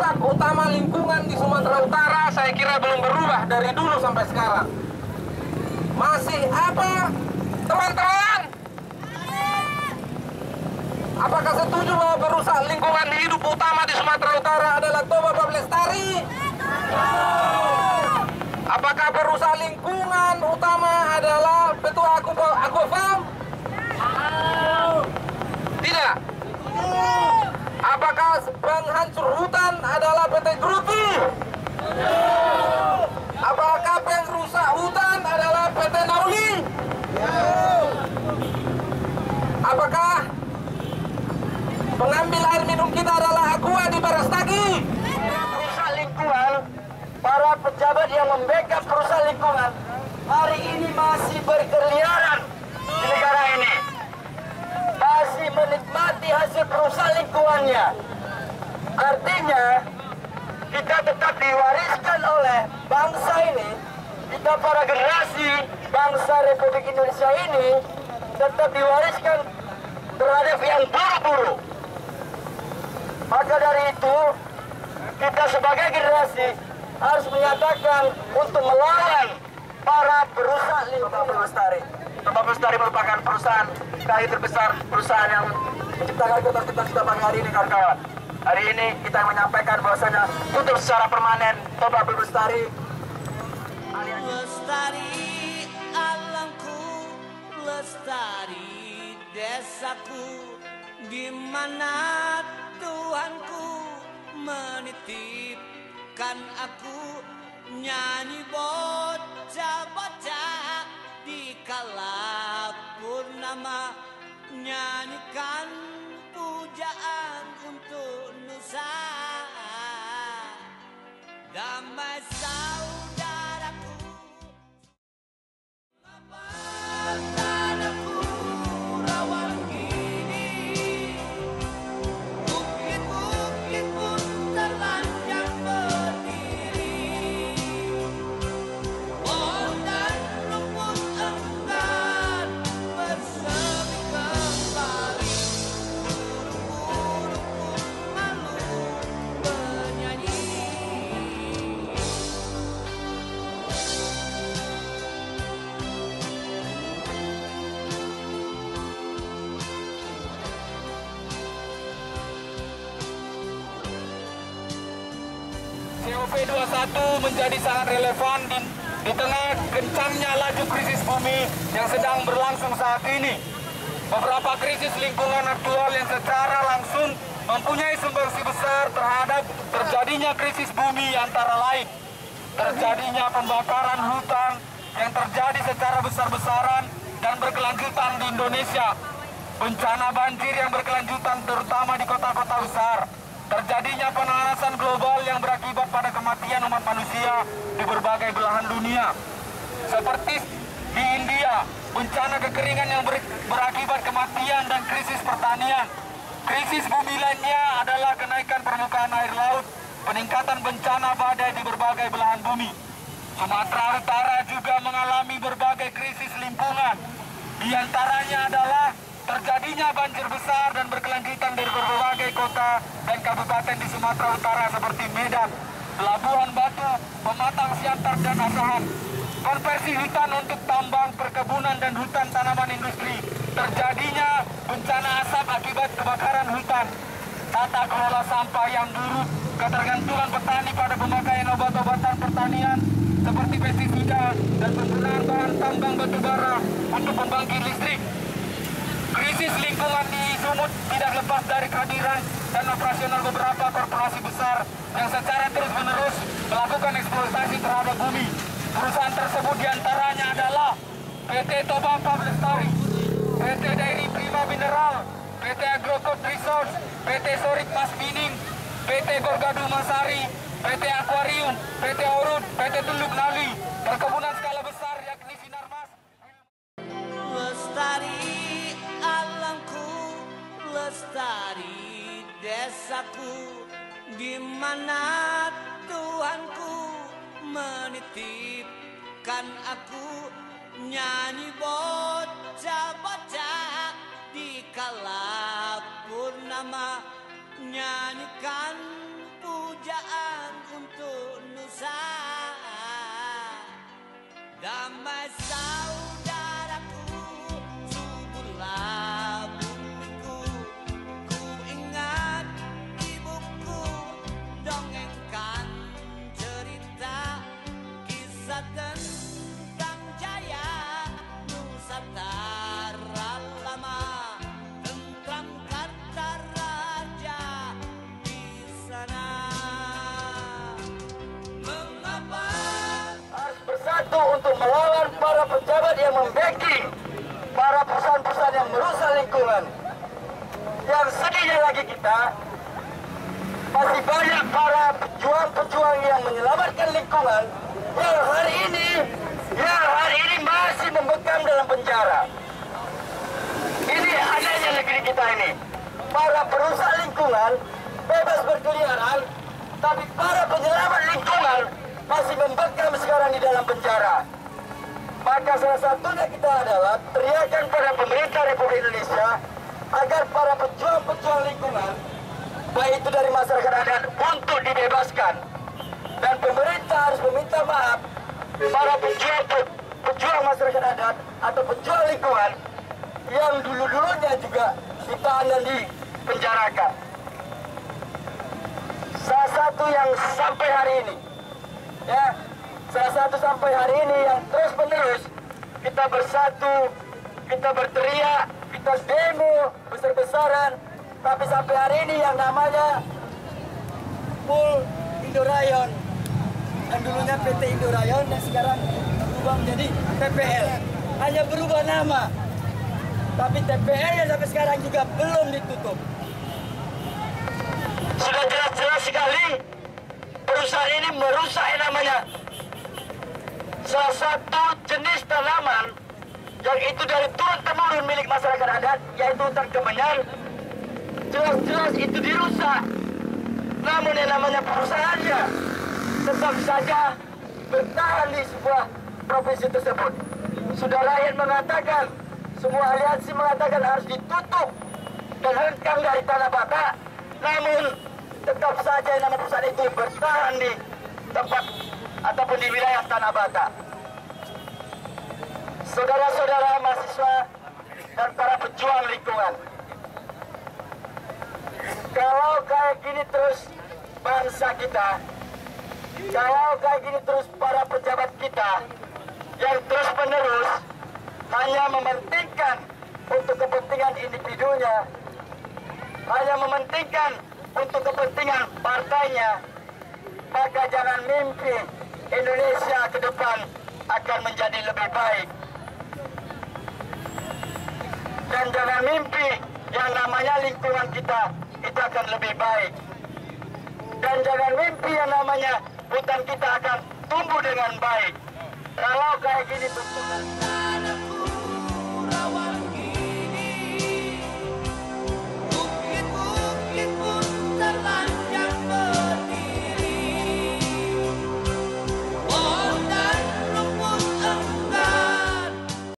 perusak utama lingkungan di Sumatera Utara saya kira belum berubah dari dulu sampai sekarang. Masih apa, teman-teman? Apakah setuju bahwa perusak lingkungan hidup utama di Sumatera Utara adalah Toba Bab Lestari? Apakah perusak lingkungan utama adalah Ketua Aquafam? Tidak. Apakah penghancur hutan adalah PT Grupi? Apakah pengrusak hutan adalah PT Nauli? Apakah pengambil air minum kita adalah Aqua di Barastagi? Perusak lingkungan, para pejabat yang membackup perusak lingkungan hari ini masih berkeliaran di negara ini, masih menikmati hasil perusak lingkungannya. Artinya kita tetap diwariskan oleh bangsa ini, kita para generasi bangsa Republik Indonesia ini tetap diwariskan terhadap yang buruk-buruk. Maka dari itu kita sebagai generasi harus menyatakan untuk melawan para perusak lingkungan. Toba Lestari. Toba Lestari merupakan perusahaan KAI terbesar, perusahaan yang menciptakan kota kita pagi hari ini, kawan-kawan. Hari ini kita menyampaikan bahwasanya tutup secara permanen Toba Lestari. Lestari alamku, lestari desaku, di mana Tuhanku menitipkan aku, nyanyi bocah-bocah di kala purnama, nyanyikan pujaan untuk Nusa, damai saudaraku. Tanahku rawan gini, bukit-bukit pun terlanjang berdiri, pohon dan rumput enggan bersemi kembali, burung-burung pun malu bernyanyi. COP21 menjadi sangat relevan di tengah kencangnya laju krisis bumi yang sedang berlangsung saat ini. Beberapa krisis lingkungan aktual yang secara langsung mempunyai sumbangsi besar terhadap terjadinya krisis bumi antara lain terjadinya pembakaran hutan yang terjadi secara besar-besaran dan berkelanjutan di Indonesia, bencana banjir yang berkelanjutan terutama di kota-kota besar, terjadinya pemanasan global yang berakibat pada kematian umat manusia di berbagai belahan dunia. Seperti di India, bencana kekeringan yang berakibat kematian dan krisis pertanian. Krisis bumi lainnya adalah kenaikan permukaan air laut, peningkatan bencana badai di berbagai belahan bumi. Sumatera Utara juga mengalami berbagai krisis lingkungan. Di antaranya adalah terjadinya banjir besar dan berkelanjutan dari berbagai kota dan kabupaten di Sumatera Utara seperti Medan, Labuhan Batu, Pematang Siantar, dan Asahan. Konversi hutan untuk tambang, perkebunan, dan hutan tanaman industri. Terjadinya bencana asap akibat kebakaran hutan. Tata kelola sampah yang buruk, ketergantungan petani pada pemakaian obat-obatan pertanian seperti pestisida dan penggunaan bahan tambang batu bara untuk pembangkit listrik. Krisis lingkungan di Sumut tidak lepas dari kehadiran dan operasional beberapa korporasi besar yang secara terus-menerus melakukan eksploitasi terhadap bumi. Perusahaan tersebut diantaranya adalah PT Toba Bab Lestari, PT Dairy Prima Mineral, PT Agrocode Resource, PT Sorik Mas Mining, PT Gorgadu Masari, PT Aquarium, PT Orut, PT Tunduk Nali, perkebunan skala besar yakni Sinarmas. Lestari alamku, lestari desaku, di mana Tuhanku menitipkan aku, nyanyi bocah-bocah di kala purnama, nyanyikan pujaan bersatu untuk melawan para pejabat yang membacking para perusahaan-perusahaan yang merusak lingkungan. Yang sedihnya lagi kita, masih banyak para pejuang-pejuang yang menyelamatkan lingkungan yang hari ini masih membekam dalam penjara. Ini adanya negeri kita ini. Para perusak lingkungan bebas berkeliaran, tapi para penyelamat lingkungan masih membekam sekarang di dalam penjara. Maka salah satunya kita adalah teriakan pada pemerintah Republik Indonesia agar para pejuang-pejuang lingkungan, baik itu dari masyarakat adat, untuk dibebaskan. Dan pemerintah harus meminta maaf para pejuang masyarakat adat atau pejuang lingkungan yang dulu-dulunya juga ditahan dan dipenjarakan. Salah satu yang sampai hari ini, yang terus menerus kita bersatu, kita berteriak, kita demo besar-besaran, tapi sampai hari ini yang namanya Pool Indorayon, yang dulunya PT Indorayon dan sekarang berubah menjadi PPL, hanya berubah nama, tapi TPL-nya sampai sekarang juga belum ditutup. Sudah jelas-jelas sekali perusahaan ini merusak yang namanya salah satu jenis tanaman yang itu dari turun-temurun milik masyarakat adat, yaitu hutan kemenyan. Jelas-jelas itu dirusak. Namun yang namanya perusahaannya tetap saja bertahan di sebuah provinsi tersebut. Sudah rakyat mengatakan, semua aliansi mengatakan harus ditutup dan hengkang dari Tanah Batak. Namun tetap saja yang namanya perusahaan itu bertahan di tempat ataupun di wilayah Tanah Batak. Saudara-saudara mahasiswa dan para pejuang lingkungan, kalau kayak gini terus bangsa kita, kalau kayak gini terus para pejabat kita yang terus menerus hanya mementingkan untuk kepentingan individunya, hanya mementingkan untuk kepentingan partainya, maka jangan mimpi Indonesia ke depan akan menjadi lebih baik. Dan jangan mimpi yang namanya lingkungan kita itu akan lebih baik. Dan jangan mimpi yang namanya hutan kita akan tumbuh dengan baik. Kalau kayak gini bentuknya.